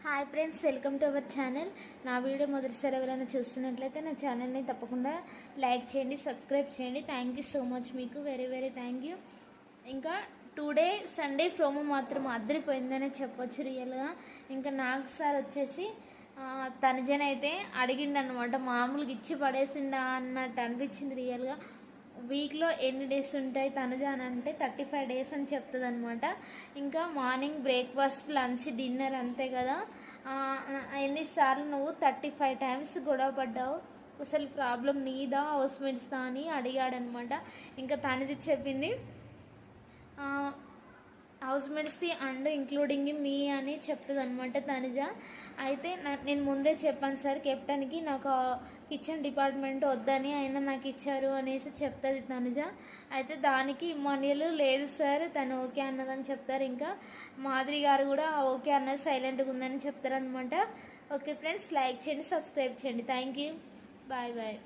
Hi friends, welcome to our channel. నా video మొదటిసారి ఎవరైనా చూస్తున్నట్లయితే నా ఛానల్ని తప్పకుండా లైక్ చేయండి, సబ్స్క్రైబ్ చేయండి. థ్యాంక్ యూ సో మచ్, మీకు వెరీ వెరీ థ్యాంక్ యూ. ఇంకా టుడే సండే ప్రోమో మాత్రం అదిరిపోయిందనే చెప్పొచ్చు రియల్గా. ఇంకా నాగ్ సార్ వచ్చేసి తనజనైతే అడిగిండనమాట, మామూలుగా ఇచ్చి పడేసిండా అన్నట్టు అనిపించింది రియల్గా. వీక్లో ఎన్ని డేస్ ఉంటాయి తనుజ అని అంటే 35 డేస్ అని చెప్తుంది అనమాట. ఇంకా మార్నింగ్ బ్రేక్ఫాస్ట్, లంచ్, డిన్నర్ అంతే కదా. ఎన్నిసార్లు నువ్వు 35 టైమ్స్ గొడవ పడ్డావు, అసలు ప్రాబ్లం నీదా హౌస్ మేట్స్దా అని అడిగాడనమాట. ఇంకా తనుజ చెప్పింది హౌస్ మేట్స్ది అండ్ ఇంక్లూడింగ్ మీ అని చెప్తుంది అనమాట తనుజ. అయితే నేను ముందే చెప్పాను సార్ కెప్టెన్కి, నాకు కిచెన్ డిపార్ట్మెంట్ వద్దని అయినా నాకు ఇచ్చారు అనేసి చెప్తుంది తనుజ. అయితే దానికి ఇమ్మాన్యుయల్ లేదు సార్ తను ఓకే అన్నదని చెప్తారు. ఇంకా మాధురి గారు కూడా ఓకే అన్నది, సైలెంట్గా ఉందని చెప్తారనమాట. ఓకే ఫ్రెండ్స్, లైక్ చేయండి, సబ్స్క్రైబ్ చేయండి. Thank you, bye bye.